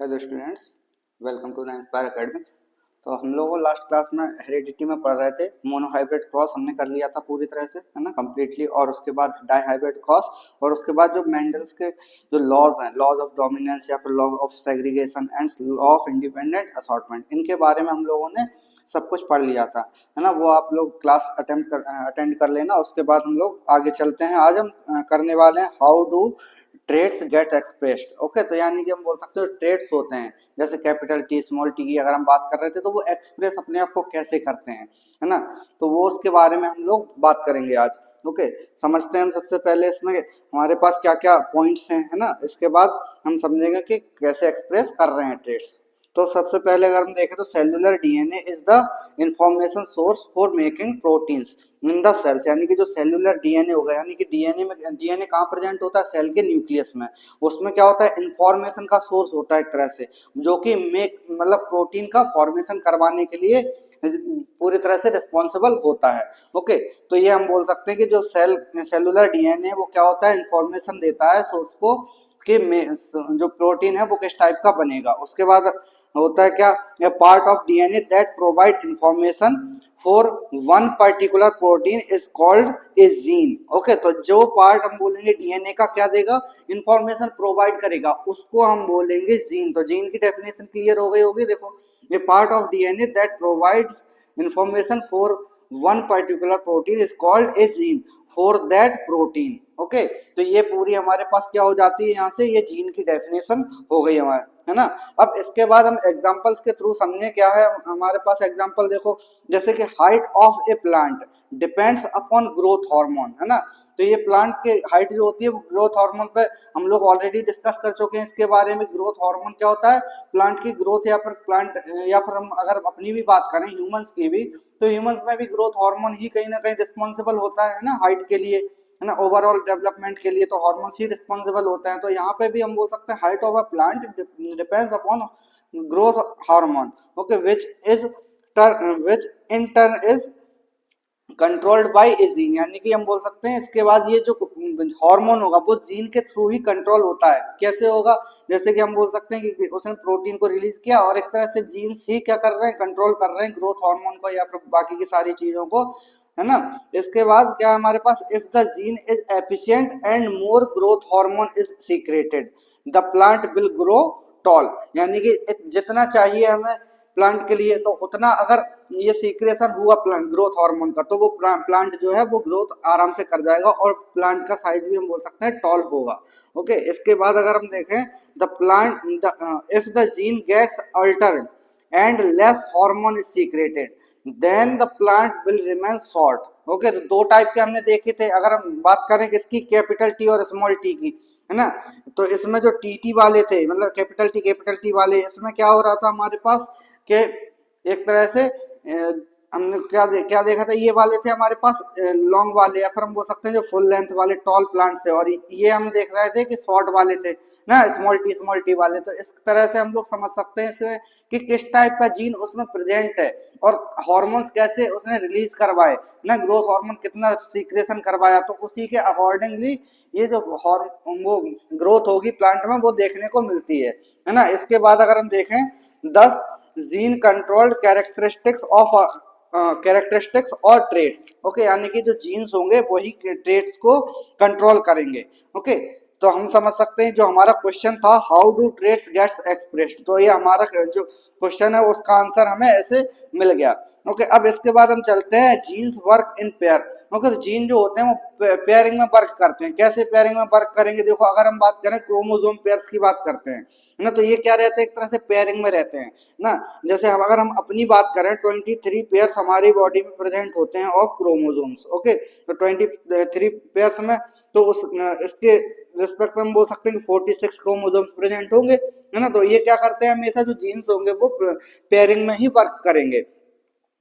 Hello students, welcome to the Inspire Academics. तो हम लोग लास्ट क्लास में हेरिडिटी में पढ़ रहे थे। मोनोहाइब्रिड क्रॉस हमने कर लिया था पूरी तरह से, है ना, कम्प्लीटली। और उसके बाद डाईहाइब्रिड क्रॉस, और उसके बाद जो मेंडल्स के जो लॉज हैं, लॉज ऑफ डोमिनेंस या फिर law of segregation and law of independent assortment, इनके बारे में हम लोगों ने सब कुछ पढ़ लिया था, है ना। वो आप लोग क्लास अटेंड कर लेना। उसके बाद हम लोग आगे चलते हैं। आज हम करने वाले हैं how do traits get expressed. Okay, तो यानी कि हम बोल सकते हो ट्रेड्स होते हैं, जैसे कैपिटल टी स्मॉल टी की अगर हम बात कर रहे थे, तो वो एक्सप्रेस अपने आप को कैसे करते हैं, है ना। तो वो उसके बारे में हम लोग बात करेंगे आज। ओके, समझते हैं हम सबसे पहले इसमें हमारे पास क्या क्या पॉइंट्स हैं, है ना। इसके बाद हम समझेंगे कि कैसे एक्सप्रेस कर रहे हैं ट्रेड्स। तो सबसे पहले अगर हम देखें तो cellular DNA is the information source for making proteins in the cells. यानी कि जो सेलुलर डीएनए होगा, यानी कि डीएनए कहाँ प्रेजेंट होता है? सेल के न्यूक्लियस में। उसमें क्या होता है? इंफॉर्मेशन का सोर्स होता है एक तरह से, जो कि मेक मतलब प्रोटीन का फॉर्मेशन करवाने के लिए पूरी तरह से रिस्पॉन्सिबल होता है। ओके, तो ये हम बोल सकते हैं कि जो सेलुलर डीएनए वो क्या होता है? इंफॉर्मेशन देता है सोर्स को कि जो प्रोटीन है वो किस टाइप का बनेगा। उसके बाद होता है क्या? A part of DNA that provide information for one particular protein is called a gene. Okay, तो जो पार्ट हम बोलेंगे डीएनए का क्या देगा? इंफॉर्मेशन प्रोवाइड करेगा, उसको हम बोलेंगे जीन। तो जीन की डेफिनेशन क्लियर हो गई होगी। देखो, a part of DNA that provides information for one particular protein is called a gene for that protein. Okay, तो ये पूरी हमारे पास क्या हो जाती है? यहाँ से ये जीन की डेफिनेशन हो गई हमारे, है ना। अब इसके बाद हम एग्जांपल्स के थ्रू समझे क्या है हमारे पास। एग्जांपल देखो, जैसे कि height of A plant depends upon growth hormone, है ना। तो ये प्लांट के हाइट जो होती है वो ग्रोथ हार्मोन पे हम लोग ऑलरेडी डिस्कस कर चुके हैं इसके बारे में। ग्रोथ हार्मोन क्या होता है? प्लांट की ग्रोथ या फिर प्लांट या फिर हम अगर अपनी भी बात करें ह्यूमंस की भी, तो ह्यूमंस में भी ग्रोथ हार्मोन ही कहीं ना कहीं रिस्पॉन्सिबल होता है ना, हाइट के लिए, है ना। ओवरऑल डेवलपमेंट के लिए तो हार्मोन्स ही रिस्पॉन्सिबल होते हैं। तो यहाँ पे भी हम बोल सकते हैं height of a plant depends upon growth hormone. Okay, which in turn is controlled by A gene. यानी कि हम बोल सकते हैं इसके बाद ये जो हार्मोन होगा वो जीन के थ्रू ही कंट्रोल होता है। कैसे होगा? जैसे कि हम बोल सकते हैं कि उसने प्रोटीन को रिलीज किया और एक तरह से जीन्स ही क्या कर रहे हैं? कंट्रोल कर रहे हैं ग्रोथ हार्मोन को या फिर बाकी की सारी चीजों को, है ना। इसके बाद क्या हमारे पास? If the gene is efficient and more growth hormone is secreted the plant will grow tall. यानी कि जितना चाहिए हमें प्लांट के लिए, तो उतना अगर ये सीक्रेशन हुआ प्लांट ग्रोथ हार्मोन का, तो वो प्लांट जो है वो ग्रोथ आराम से कर जाएगा और प्लांट का साइज भी हम बोल सकते हैं टॉल होगा। ओके, इसके बाद अगर हम देखें the plant if the gene gets altered and less hormone is secreted then the plant will remain short। Okay, तो दो टाइप के हमने देखे थे। अगर हम बात करें किसकी? कैपिटल टी और स्मॉल टी की, है ना। तो इसमें जो टी वाले थे, मतलब कैपिटल टी वाले, इसमें क्या हो रहा था हमारे पास कि एक तरह से हमने क्या देखा था? ये वाले थे हमारे पास लॉन्ग वाले, या फिर हम बोल सकते हैं जो फुल लेंथ वाले टॉल प्लांट्स थे, और ये हम देख रहे थे कि शॉर्ट वाले थे ना, स्मॉल टी वाले। तो इस तरह से हम लोग समझ सकते हैं इसमें कि किस टाइप का जीन उसमें प्रेजेंट है और हार्मोन्स कैसे उसने रिलीज करवाए ना, ग्रोथ हार्मोन कितना सीक्रेशन करवाया, तो उसी के अकॉर्डिंगली ये जो वो ग्रोथ होगी प्लांट में वो देखने को मिलती है ना। इसके बाद अगर हम देखें 10 जीन कंट्रोल्ड कैरेक्टरिस्टिक्स और ट्रेड्स। ओके, यानी कि जो जीन्स होंगे वही ट्रेड्स को कंट्रोल करेंगे। ओके, तो हम समझ सकते हैं जो हमारा क्वेश्चन था how do traits gets expressed, तो ये हमारा जो क्वेश्चन है उसका आंसर हमें ऐसे मिल गया। ओके, अब इसके बाद हम चलते हैं genes work in pair. Okay, तो जीन जो होते हैं वो पेयरिंग में वर्क करते हैं। कैसे पेयरिंग में वर्क करेंगे? देखो, अगर हम बात करें क्रोमोसोम पेयर्स की बात करते हैं ना, तो ये क्या रहते हैं? एक तरह से पेयरिंग में रहते हैं ना। जैसे अगर हम अपनी बात करें 23 पेयर्स हमारी बॉडी में प्रेजेंट होते हैं ऑफ क्रोमोसोम्स। ओके, तो 23 पेयर्स में तो उस इसके रिस्पेक्ट में हम बोल सकते हैं कि 46 क्रोमोसोम्स प्रेजेंट होंगे, है ना। तो ये क्या करते हैं? हमेशा जो जीन्स होंगे वो पेयरिंग में ही वर्क करेंगे।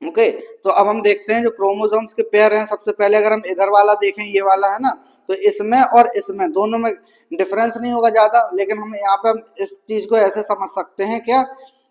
ओके, तो अब हम देखते हैं जो क्रोमोसोम्स के पेयर हैं। सबसे पहले अगर हम इधर वाला देखें, ये वाला है ना, तो इसमें और इसमें दोनों में डिफरेंस नहीं होगा ज्यादा, लेकिन हम यहाँ पे हम इस चीज को ऐसे समझ सकते हैं क्या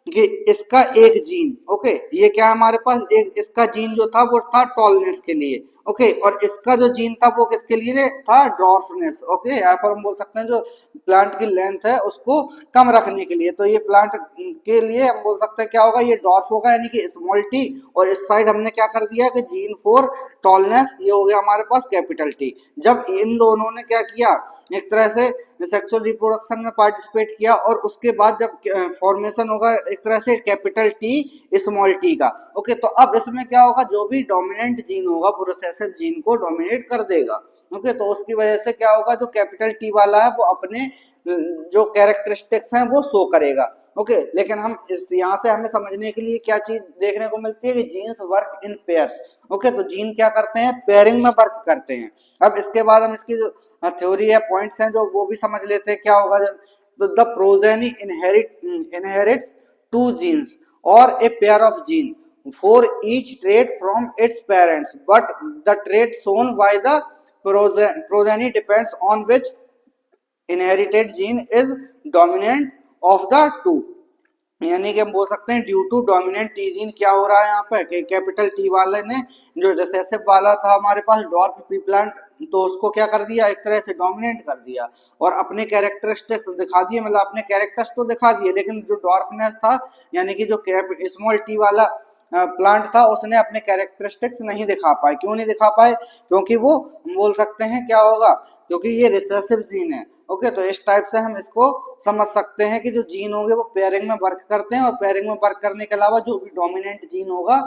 कि इसका एक जीन, ओके, ये क्या हमारे पास एक इसका जीन जो था वो था टॉलनेस के लिए। ओके, और इसका जो जीन था वो किसके लिए था, ड्वार्फनेस। ओके, यहाँ पर हम बोल सकते हैं जो प्लांट की लेंथ है उसको कम रखने के लिए, तो ये प्लांट के लिए हम बोल सकते हैं क्या होगा, ये डॉर्फ होगा यानी कि स्मॉल टी, और इस साइड हमने क्या कर दिया कि जीन फॉर टॉलनेस, ये हो गया हमारे पास कैपिटल टी। जब इन दोनों ने क्या किया, एक तरह से सेक्सुअल रिप्रोडक्शन में पार्टिसिपेट किया, और उसके बाद जब फॉर्मेशन होगा एक तरह से कैपिटल टी स्मॉल टी का। ओके, तो अब इसमें क्या होगा, जो भी डोमिनेंट जीन होगा वो रिसेसिव जीन को डोमिनेट कर देगा। ओके, तो उसकी वजह से क्या होगा, जो कैपिटल टी वाला है वो अपने जो कैरेक्टरिस्टिक्स हैं वो शो करेगा। ओके, लेकिन हम इस यहाँ से हमें समझने के लिए क्या चीज देखने को मिलती है कि genes work in pairs. Okay, तो जीन क्या करते हैं, पेयरिंग में वर्क करते हैं। अब इसके बाद हम इसकी जो थ्योरी या पॉइंट्स हैं जो वो भी समझ लेते हैं क्या होगा। तो the progeny inherits two genes और a pair of gene for each trait from its parents, but the trait shown by the progeny depends on which inherited gene is dominant of the two। यानी कि हम बोल सकते हैं due to dominant T gene क्या हो रहा है यहाँ पे कि कैपिटल टी वाले ने जो रिसेसिव वाला था हमारे पास डॉर्फ पी प्लांट, तो उसको क्या कर दिया, एक तरह से डोमिनेट कर दिया और अपने कैरेक्टरिस्टिक्स दिखा दिए, मतलब अपने कैरेक्टर्स तो दिखा दिए, लेकिन जो डॉर्फनेस था यानी कि जो स्मॉल टी वाला प्लांट था उसने अपने कैरेक्टरिस्टिक्स नहीं दिखा पाए। क्यों नहीं दिखा पाए, क्योंकि वो बोल सकते हैं क्या होगा, क्योंकि ये रिसेसिव जीन है। ओके, तो इस टाइप से हम इसको समझ सकते हैं कि जो जीन होंगे वो पेयरिंग में वर्क करते हैं, और पेयरिंग में वर्क करने के अलावा जो भी डोमिनेंट जीन होगा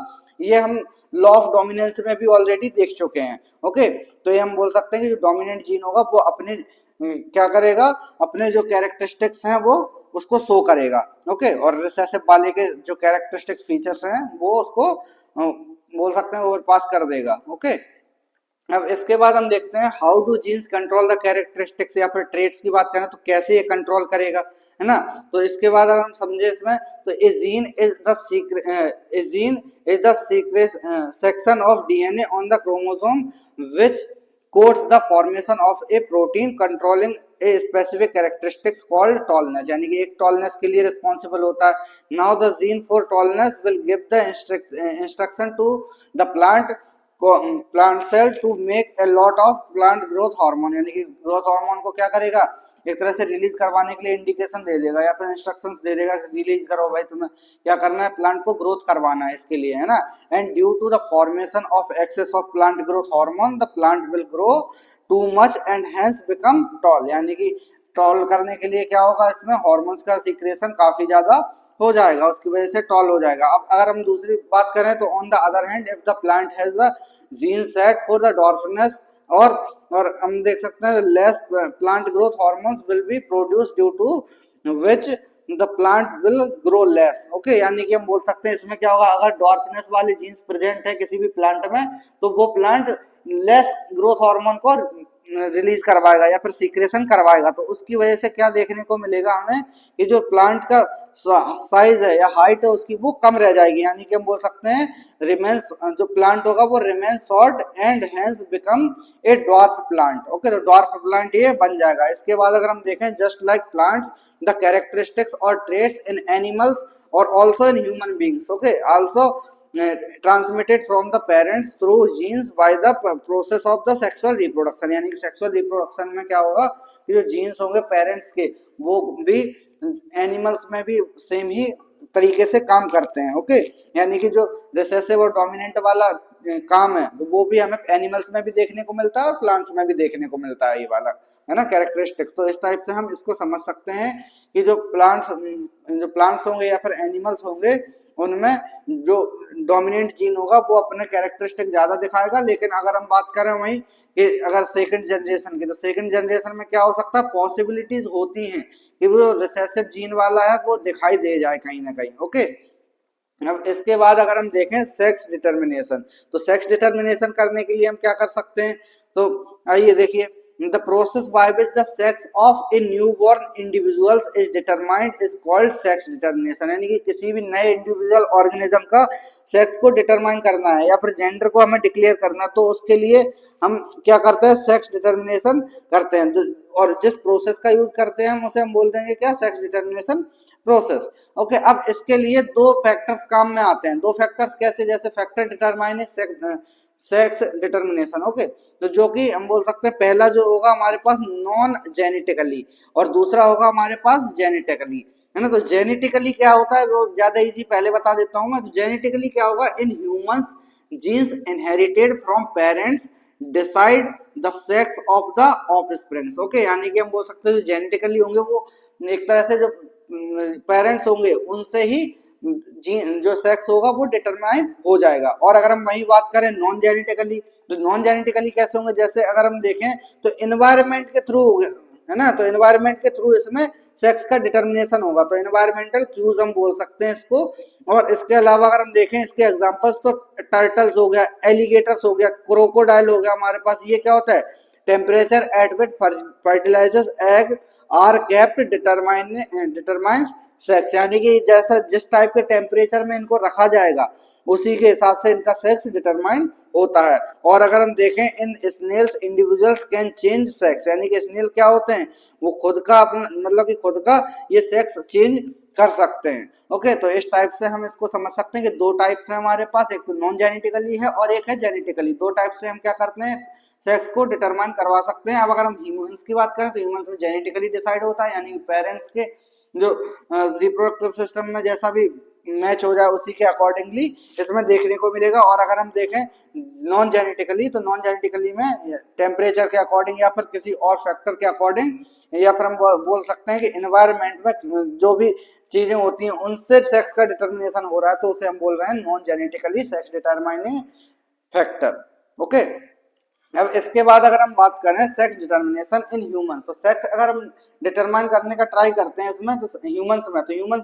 ये हम लॉ ऑफ डोमिनेंस में भी ऑलरेडी देख चुके हैं। ओके, तो ये हम बोल सकते हैं कि जो डोमिनेंट जीन होगा वो अपने क्या करेगा, अपने जो कैरेक्टरिस्टिक्स हैं वो उसको शो करेगा। ओके, और रिसेसिव वाले के जो कैरेक्टरिस्टिक्स फीचर्स हैं वो उसको बोल सकते हैं ओवरपास कर देगा। ओके, अब इसके बाद हम देखते हैं how do jeans control the characteristics, या फिर ट्रेट्स की बात करें तो कैसे ये कंट्रोल करेगा, है ना। तो इसके बाद अगर हम समझे इसमें, तो a gene is the secret section of DNA on the chromosome which codes the formation of a protein controlling a specific characteristics called tallness, यानी कि एक tallness के लिए रिस्पॉन्सिबल होता है। now the gene for tallness will give the instruction to the plant cell to make a lot of plant growth hormone, यानी कि growth hormone को क्या करेगा, एक तरह से रिलीज करवाने के लिए इंडिकेशन दे देगा या फिर इंस्ट्रक्शंस दे देगा, रिलीज करो भाई, तुम्हें क्या करना है, प्लांट को ग्रोथ करवाना है इसके लिए, है ना। And due to the formation of excess of plant growth hormone the plant will grow too much and hence become tall, यानी कि टॉल करने के लिए क्या होगा, इसमें हार्मोन्स का सीक्रेशन काफी ज्यादा हो जाएगा, उसकी वजह से टॉल हो जाएगा। अब अगर हम दूसरी बात करें तो on the other hand if the plant has the gene set for the dwarfness, और हम देख सकते हैं less plant growth hormones will be produce due to which the plant will grow less. Okay, यानी कि हम बोल सकते हैं इसमें क्या होगा, अगर डॉर्फनेस वाली जीन्स प्रेजेंट है किसी भी प्लांट में तो वो प्लांट लेस ग्रोथ हार्मोन को रिलीज करवाएगा या फिर सीक्रेशन करवाएगा, तो उसकी वजह से क्या देखने को मिलेगा हमें कि जो प्लांट का साइज है या हाइट है उसकी वो कम रह जाएगी, यानी कि हम बोल सकते हैं रिमेन्स, जो प्लांट होगा वो remains short and hence become a dwarf plant. Okay, तो ड्वार्फ प्लांट ये बन जाएगा। इसके बाद अगर हम देखें just like plants the characteristics और ट्रेट्स इन एनिमल्स और also in human beings, okay, also transmitted from the parents through genes by the process of the sexual reproduction, यानी कि सेक्सुअल रिप्रोडक्शन में क्या होगा कि जो जीन्स होंगे पेरेंट्स के वो भी एनिमल्स में भी सेम ही तरीके से काम करते हैं। ओके, यानी कि जो रिसेसिव और डोमिनेंट वाला काम है तो वो भी हमें एनिमल्स में भी देखने को मिलता है और प्लांट्स में भी देखने को मिलता है, ये वाला, है ना, कैरेक्टरिस्टिक्स। तो इस टाइप से हम इसको समझ सकते हैं कि जो प्लांट्स होंगे या फिर एनिमल्स होंगे उनमें जो डोमिनेंट जीन होगा वो अपने कैरेक्टरिस्टिक ज्यादा दिखाएगा। लेकिन अगर हम बात करें वहीं कि अगर सेकंड जनरेशन की, तो सेकंड जनरेशन में क्या हो सकता है, पॉसिबिलिटीज होती हैं कि वो रिसेसिव जीन वाला है वो दिखाई दे जाए कहीं ना कहीं। ओके, अब इसके बाद अगर हम देखें सेक्स डिटर्मिनेशन, तो सेक्स डिटर्मिनेशन करने के लिए हम क्या कर सकते हैं, तो आइए देखिए, the process by which the sex of a newborn individuals is determined is called sex determination, यानी कि किसी भी नए इंडिविजुअल ऑर्गेनिज्म का सेक्स को डिटरमाइन करना है या फिर जेंडर को हमें डिक्लेयर करना, तो उसके लिए हम क्या करते हैं, सेक्स डिटर्मिनेशन करते हैं। और जिस प्रोसेस का यूज करते हैं हम उसे हम बोल देंगे क्या, सेक्स डिटर्मिनेशन प्रोसेस। ओके, अब इसके लिए दो फैक्टर्स काम में आते हैं। दो फैक्टर्स कैसे, जैसे factor determining sex determination. Okay, तो जो कि हम बोल सकते हैं पहला जो होगा हमारे पास नॉन जेनेटिकली और दूसरा होगा हमारे पास जेनेटिकली, है ना। तो जेनेटिकली क्या होता है वो ज्यादा इजी, पहले बता देता हूँ मैं। तो जेनेटिकली क्या होगा, in humans genes inherited from parents decide the sex of the offsprings. Okay, यानी कि हम बोल सकते हैं जो जेनेटिकली होंगे वो एक तरह से जो पेरेंट्स होंगे उनसे ही जो सेक्स होगा वो डिटरमाइन हो जाएगा। और अगर हम वही बात करें नॉन जेनेटिकली, तो नॉन जेनेटिकली कैसे होंगे, जैसे अगर हम देखें तो इन्वायरमेंट के थ्रू हो गया, है ना। तो इन्वायरमेंट के थ्रू इसमें सेक्स का डिटर्मिनेशन होगा, तो इन्वायरमेंटल क्यूज हम बोल सकते हैं इसको। और इसके अलावा अगर हम देखें इसके एग्जांपल्स, तो टर्टल्स हो गया, एलिगेटर्स हो गया, क्रोकोडाइल हो गया हमारे पास। ये क्या होता है, temperature at which fertilisers egg are kept determines sex, यानी कि जैसा जिस टाइप के टेम्परेचर में इनको रखा जाएगा उसी के हिसाब से इनका सेक्स डिटरमाइन होता है। और अगर हम देखें in snails individuals can change sex, यानी कि स्नेल क्या होते हैं वो खुद का अपना मतलब कि खुद का ये सेक्स चेंज कर सकते हैं। ओके, तो इस टाइप से हम इसको समझ सकते हैं कि दो टाइप्स है हमारे पास, एक तो नॉन जेनेटिकली है और एक है जेनेटिकली। दो टाइप से हम क्या करते हैं, सेक्स को डिटरमाइन करवा सकते हैं। अब अगर हम ह्यूमंस की बात करें तो ह्यूमंस में जेनेटिकली डिसाइड होता है, यानी पेरेंट्स के जो रिप्रोडक्टिव सिस्टम में जैसा भी मैच हो जाए उसी के अकॉर्डिंगली इसमें देखने को मिलेगा। और अगर हम देखें नॉन जेनेटिकली, तो नॉन जेनेटिकली में टेम्परेचर के अकॉर्डिंग या फिर किसी और फैक्टर के अकॉर्डिंग, या फिर हम बोल सकते हैं कि एनवायरनमेंट में जो भी चीजें होती हैं उनसे सेक्स का डिटर्मिनेशन हो रहा है, तो उसे हम बोल रहे हैं non genetically sex determining factor. Okay, अब इसके बाद अगर हम बात करें सेक्स डिटर्मिनेशन इन ह्यूमंस, तो सेक्स अगर हम डिटरमाइन करने का ट्राई करते हैं इसमें तो ह्यूमंस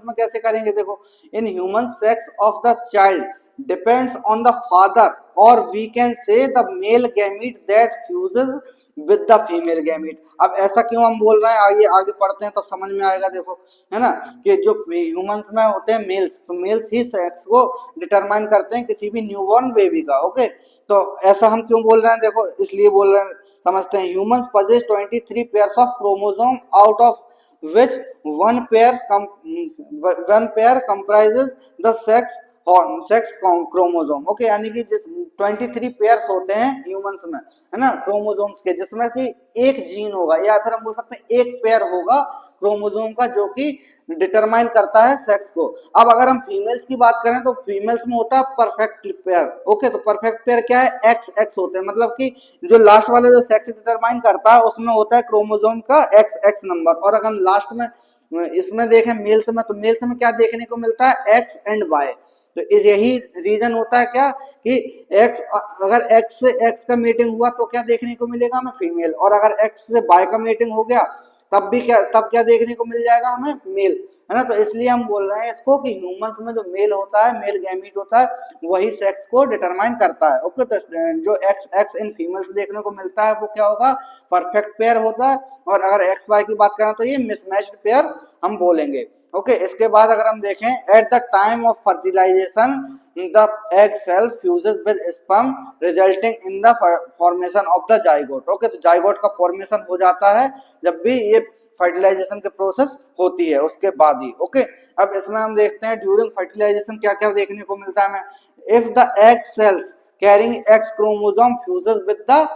में कैसे करेंगे, देखो in humans sex of the child depends on the father और we can say the male gamete that fuses with the female gamete. अब ऐसा क्यों हम बोल रहे हैं, आगे आगे पढ़ते हैं तब समझ में आएगा। देखो, है ना, कि जो ह्यूमंस में होते हैं मेल्स, तो मेल्स ही सेक्स को डिटरमाइन करते हैं किसी भी न्यूबॉर्न बेबी का। ओके, तो ऐसा हम क्यों बोल रहे हैं, देखो इसलिए बोल रहे हैं, समझते हैं। Humans possess 23 pairs of chromosome out of which one pair comprises the sex chromosome. Okay, यानी कि जिस 23 पेयर्स होते हैं ह्यूमंस में, है ना, क्रोमोसोम्स के, जिसमें कि एक जीन होगा या फिर हम बोल सकते हैं एक पेयर होगा क्रोमोसोम का जो कि डिटरमाइन करता है सेक्स को। अब अगर हम फीमेल्स की बात करें तो फीमेल्स में होता है परफेक्ट पेयर। ओके, तो परफेक्ट पेयर क्या है, एक्स एक्स होते हैं, मतलब कि जो लास्ट वाला जो सेक्स डिटरमाइन करता है उसमें होता है क्रोमोसोम का एक्स एक्स नंबर। और अगर हम लास्ट में इसमें देखें मेल्स में, तो मेल्स में क्या देखने को मिलता है, एक्स एंड वाई। तो इस यही रीजन होता है क्या कि एक्स, अगर एक्स से एक्स का मीटिंग हुआ तो क्या देखने को मिलेगा हमें, फीमेल। और अगर एक्स से वाई का मीटिंग हो गया तब क्या देखने को मिल जाएगा हमें, मेल, है ना। तो इसलिए हम बोल रहे हैं इसको कि ह्यूमंस में जो मेल होता है, मेल गैमीट होता है, वही सेक्स को डिटरमाइन करता है। ओके, तो जो एक्स एक्स इन फीमेल्स देखने को मिलता है वो क्या होगा, परफेक्ट पेयर होता है। और अगर एक्स वाई की बात करें तो ये मिसमैच्ड पेयर हम बोलेंगे। ओके, इसके बाद अगर हम देखें at the time of fertilisation the egg cell fuses with sperm resulting in the formation of the zygote. Okay, तो जाइगोट का फॉर्मेशन हो जाता है जब भी ये फर्टिलाइजेशन के प्रोसेस होती है उसके बाद ही। ओके, अब इसमें हम देखते हैं ड्यूरिंग फर्टिलाइजेशन क्या क्या देखने को मिलता है हमें। If the egg cells carrying x chromosome fuses with the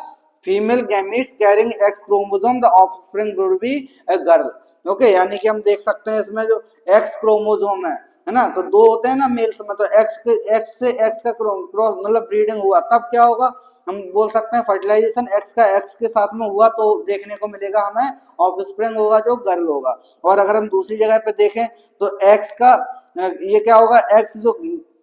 female gametes carrying x chromosome the offspring would be a girl. Okay, यानी कि हम देख सकते हैं इसमें जो एक्स क्रोमोसोम है ना, तो दो होते हैं ना मेल्स में, तो एक्स से एक्स का क्रॉस मतलब ब्रीडिंग हुआ तब क्या होगा, हम बोल सकते हैं फर्टिलाइजेशन एक्स का एक्स के साथ में हुआ तो देखने को मिलेगा हमें ऑफस्प्रिंग होगा जो गर्ल होगा। और अगर हम दूसरी जगह पे देखें तो एक्स का ये क्या होगा, एक्स जो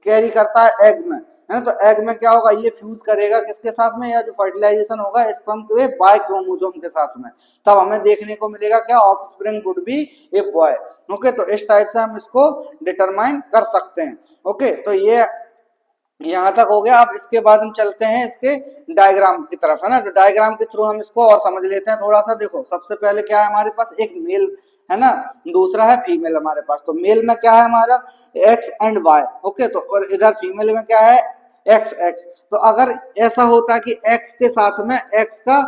कैरी करता है एग में, है ना, तो एग में क्या होगा, ये फ्यूज करेगा किसके साथ में, या जो फर्टिलाइजेशन होगा स्पर्म के बाय क्रोमोसोम के साथ में, तब हमें देखने को मिलेगा क्या, offspring would be a boy. Okay, तो इस टाइप से हम इसको डिटरमाइन कर सकते हैं। ओके, तो ये यहाँ तक हो गया। अब इसके बाद हम चलते हैं इसके डायग्राम की तरफ, है ना। तो डायग्राम के थ्रू हम इसको और समझ लेते हैं थोड़ा सा। देखो, सबसे पहले क्या है हमारे पास, एक मेल है ना, दूसरा है फीमेल हमारे पास। तो मेल में क्या है हमारा एक्स एंड वाई। ओके, तो और इधर फीमेल में क्या है, एक्स एक्स। तो अगर ऐसा होता है कि एक्स के साथ में एक्स का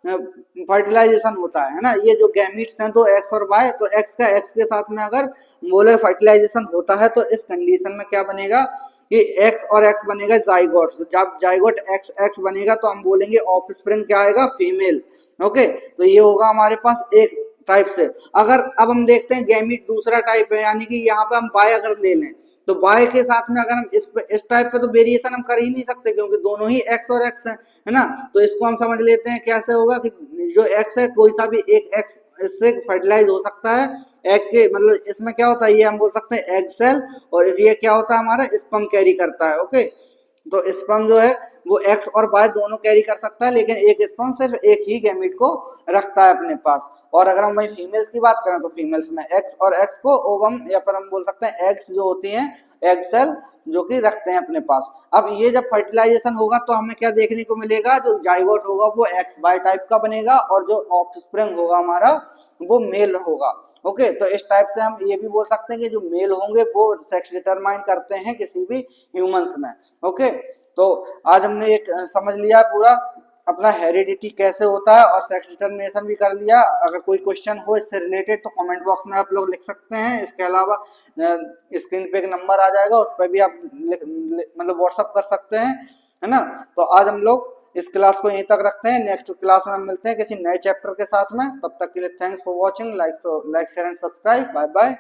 फर्टिलाइजेशन होता है ना, ये जो गैमीट्स हैं तो एक्स और वाई, तो एक्स का एक्स के साथ में अगर मोलर फर्टिलाइजेशन होता है तो इस कंडीशन में क्या बनेगा कि एक्स और एक्स बनेगा जाइगोट, तो जब जाइगोट एक्स एक्स बनेगा तो हम बोलेंगे ऑफस्प्रिंग क्या आएगा, फीमेल। ओके, तो ये होगा हमारे पास एक टाइप से। अगर अब हम देखते हैं गैमीट दूसरा टाइप है, यानी कि यहाँ पे हम बाय अगर ले लें तो बाय के साथ में अगर हम इस टाइप पे तो वेरिएशन हम कर ही नहीं सकते क्योंकि दोनों ही एक्स और एक्स है ना। तो इसको हम समझ लेते हैं कैसे होगा कि जो एक्स है कोई सा भी एक एक्स इससे फर्टिलाइज हो सकता है एग के, मतलब इसमें क्या होता है ये हम बोल सकते हैं एग सेल, और ये क्या होता है हमारा स्पर्म कैरी करता है। ओके, तो स्पर्म जो है वो एक्स और वाई दोनों कैरी कर सकता है, लेकिन एक स्पर्म सिर्फ एक ही गैमीट को रखता है अपने पास। और अगर हम वही फीमेल्स की बात करें तो फीमेल्स में एक्स और एक्स को ओवम या फिर हम बोल सकते हैं एग्स जो होती हैं एग सेल जो कि रखते हैं अपने पास। अब ये जब फर्टिलाइजेशन होगा तो हमें क्या देखने को मिलेगा, जो जाइगोट होगा वो एक्स वाई टाइप का बनेगा और जो ऑफस्प्रिंग होगा हमारा वो मेल होगा। ओके, तो इस टाइप से हम ये भी बोल सकते हैं कि जो मेल होंगे वो सेक्स डिटरमाइन करते हैं किसी भी ह्यूमंस में। ओके, तो आज हमने एक समझ लिया पूरा अपना हेरिडिटी कैसे होता है और सेक्स डिटर्मिनेशन भी कर लिया। अगर कोई क्वेश्चन हो इससे रिलेटेड तो कमेंट बॉक्स में आप लोग लिख सकते हैं। इसके अलावा स्क्रीन पे एक नंबर आ जाएगा, उस पर भी आप मतलब व्हाट्सअप कर सकते हैं, है ना। तो आज हम लोग इस क्लास को यहीं तक रखते हैं, नेक्स्ट क्लास में हम मिलते हैं किसी नए चैप्टर के साथ में। तब तक के लिए thanks for watching, like share and subscribe, bye bye.